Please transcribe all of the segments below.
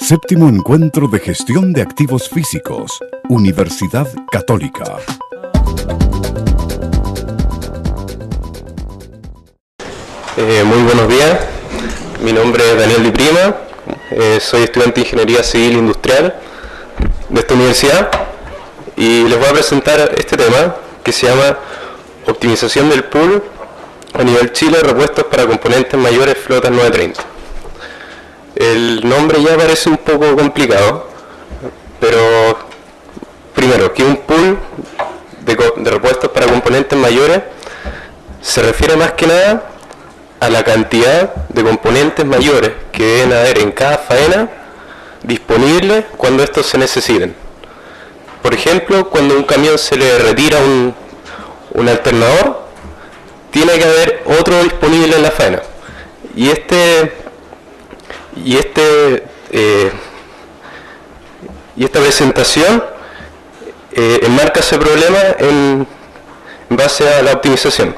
Séptimo Encuentro de Gestión de Activos Físicos, Universidad Católica. Muy buenos días, mi nombre es Daniel Di Prima, soy estudiante de Ingeniería Civil Industrial de esta universidad y les voy a presentar este tema que se llama Optimización del pool a nivel Chile, repuestos para componentes mayores flotas 930. El nombre ya parece un poco complicado, pero primero, que un pool de repuestos para componentes mayores se refiere más que nada a la cantidad de componentes mayores que deben haber en cada faena disponibles cuando estos se necesiten. Por ejemplo, cuando a un camión se le retira un alternador, tiene que haber otro disponible en la faena. Y esta presentación enmarca ese problema en base a la optimización.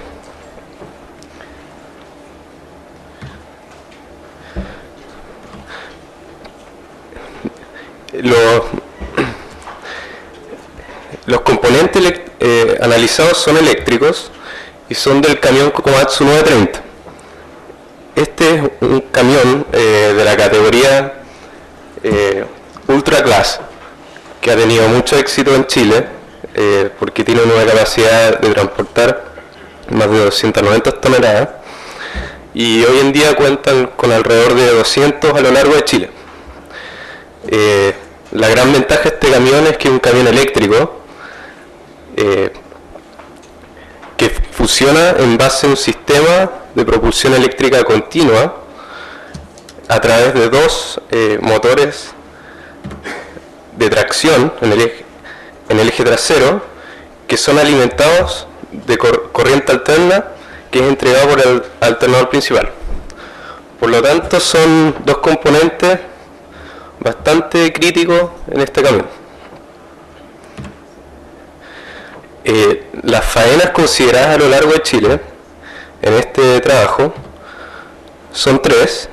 Los componentes analizados son eléctricos y son del camión Komatsu 930. Este es un camión de la categoría Ultra Class, que ha tenido mucho éxito en Chile porque tiene una capacidad de transportar más de 290 toneladas y hoy en día cuentan con alrededor de 200 a lo largo de Chile. La gran ventaja de este camión es que es un camión eléctrico que funciona en base a un sistema de propulsión eléctrica continua a través de dos motores de tracción en el eje trasero que son alimentados de corriente alterna que es entregado por el alternador principal. Por lo tanto, son dos componentes bastante críticos en este camión. Las faenas consideradas a lo largo de Chile en este trabajo son tres.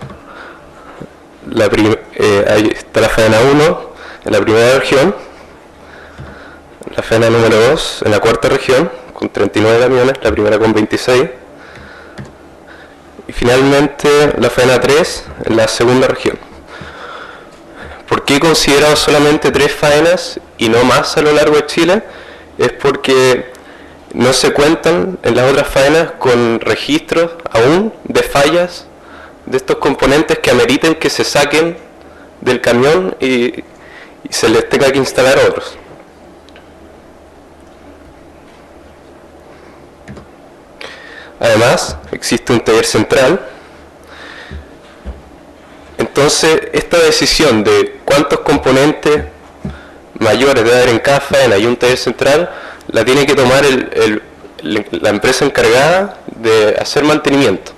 Ahí está la faena 1 en la primera región, la faena número 2 en la cuarta región con 39 camiones, la primera con 26 y finalmente la faena 3 en la segunda región. ¿Por qué he considerado solamente tres faenas y no más a lo largo de Chile? Es porque no se cuentan en las otras faenas con registros aún de fallas de estos componentes que ameriten que se saquen del camión y se les tenga que instalar otros. Además, existe un taller central. Entonces, esta decisión de cuántos componentes mayores debe haber en cada faena y un taller central la tiene que tomar la empresa encargada de hacer mantenimiento.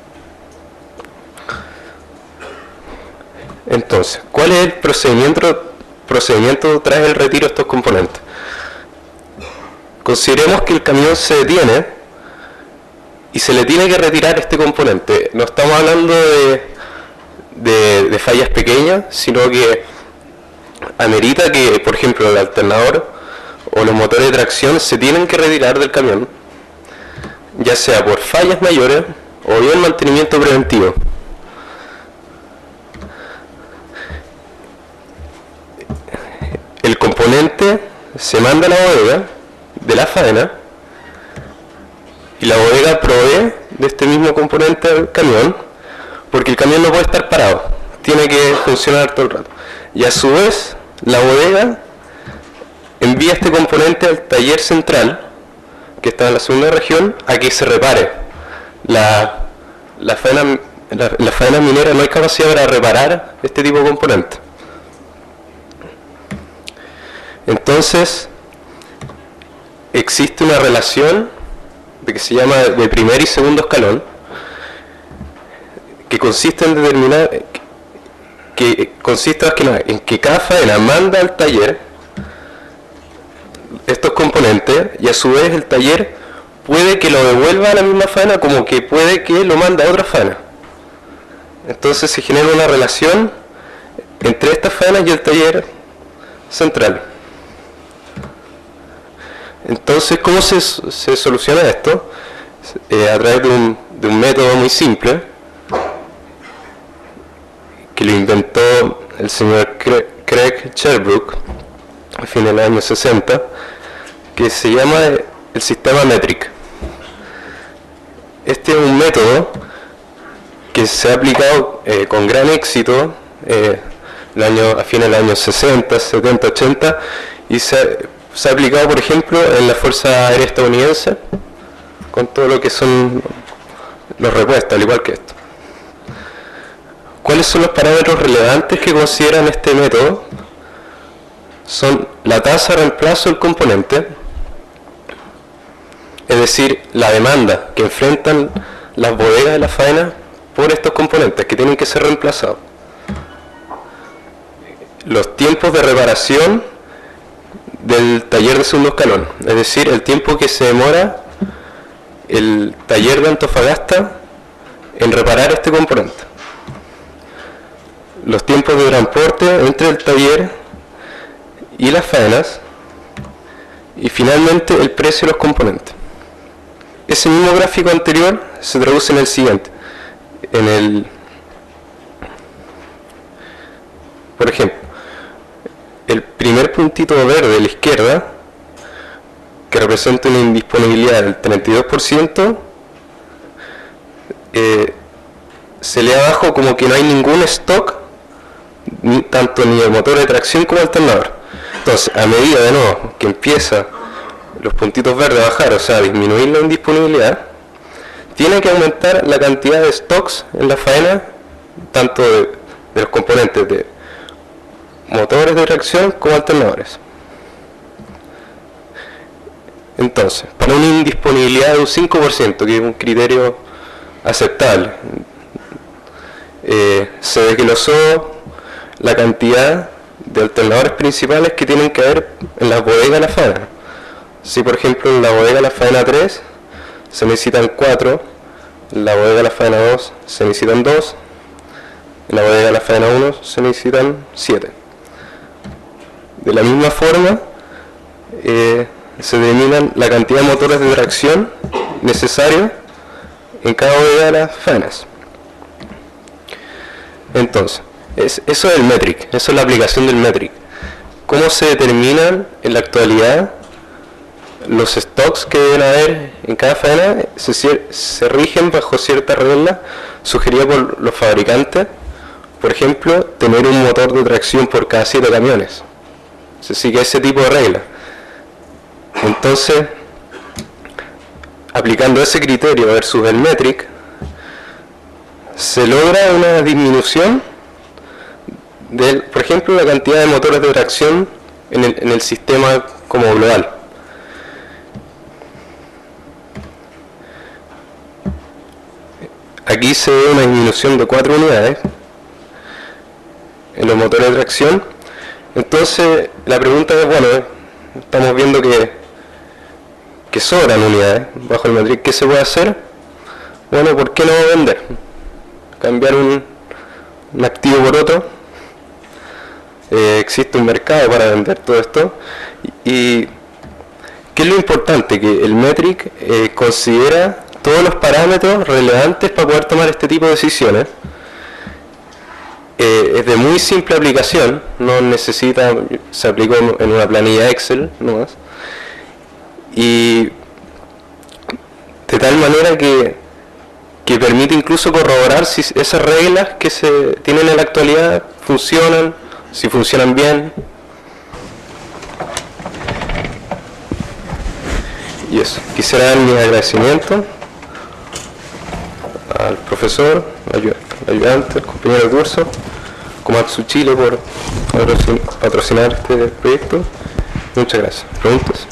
Entonces, ¿cuál es el procedimiento tras el retiro de estos componentes? Consideremos que el camión se detiene y se le tiene que retirar este componente. No estamos hablando de fallas pequeñas, sino que amerita que, por ejemplo, el alternador o los motores de tracción se tienen que retirar del camión, ya sea por fallas mayores o bien mantenimiento preventivo. El componente se manda a la bodega de la faena y la bodega provee de este mismo componente al camión, porque el camión no puede estar parado, tiene que funcionar todo el rato. Y a su vez, la bodega envía este componente al taller central, que está en la segunda región, a que se repare. La faena minera no hay capacidad para reparar este tipo de componentes. Entonces, existe una relación que se llama de primer y segundo escalón, que consiste en determinar en que cada faena manda al taller estos componentes y a su vez el taller puede que lo devuelva a la misma faena como que puede que lo mande a otra faena. Entonces se genera una relación entre estas faenas y el taller central. Entonces, ¿cómo se soluciona esto? A través de un método muy simple que lo inventó el señor Craig Sherbrooke a fines de los años 60, que se llama el sistema METRIC. Este es un método que se ha aplicado con gran éxito a fines de los años 60, 70, 80, y se ha aplicado, por ejemplo, en la Fuerza Aérea Estadounidense, con todo lo que son los repuestos, al igual que esto. ¿Cuáles son los parámetros relevantes que consideran este método? Son la tasa de reemplazo del componente, es decir, la demanda que enfrentan las bodegas de la faena por estos componentes que tienen que ser reemplazados. Los tiempos de reparación del taller de segundo escalón, es decir, el tiempo que se demora el taller de Antofagasta en reparar este componente. Los tiempos de transporte entre el taller y las faenas, y finalmente el precio de los componentes. Ese mismo gráfico anterior se traduce en el siguiente. Por ejemplo, el primer puntito verde de la izquierda, que representa una indisponibilidad del 32%, se lee abajo como que no hay ningún stock, tanto ni el motor de tracción como el alternador. Entonces, a medida de nuevo que empieza los puntitos verdes a bajar, o sea, a disminuir la indisponibilidad, tiene que aumentar la cantidad de stocks en la faena, tanto de los componentes de motores de tracción como alternadores. Entonces, para una indisponibilidad de un 5%, que es un criterio aceptable, se desglosó la cantidad de alternadores principales que tienen que haber en las bodegas de la faena. Si por ejemplo en la bodega de la faena 3 se necesitan 4, en la bodega de la faena 2 se necesitan 2, en la bodega de la faena 1 se necesitan 7. De la misma forma, se determinan la cantidad de motores de tracción necesarios en cada bodega de las faenas. Entonces, eso es el METRIC, eso es la aplicación del METRIC. ¿Cómo se determinan en la actualidad los stocks que deben haber en cada faena? Se rigen bajo ciertas reglas sugeridas por los fabricantes. Por ejemplo, tener un motor de tracción por cada 7 camiones. Se sigue ese tipo de reglas. Entonces, aplicando ese criterio versus el METRIC, se logra una disminución de, por ejemplo, la cantidad de motores de tracción en el sistema como global. Aquí se ve una disminución de 4 unidades en los motores de tracción. Entonces, la pregunta es, bueno, estamos viendo que sobran unidades bajo el METRIC. ¿Qué se puede hacer? Bueno, ¿por qué no vender? Cambiar un activo por otro. Existe un mercado para vender todo esto. ¿Y qué es lo importante? Que el METRIC considera todos los parámetros relevantes para poder tomar este tipo de decisiones. Es de muy simple aplicación, no necesita, se aplicó en una planilla Excel nomás, y de tal manera que permite incluso corroborar si esas reglas que se tienen en la actualidad funcionan, si funcionan bien. Y eso, quisiera dar mi agradecimiento al profesor, al ayudante, al compañero de curso, Komatsu Chile por patrocinar este proyecto. Muchas gracias. ¿Preguntas?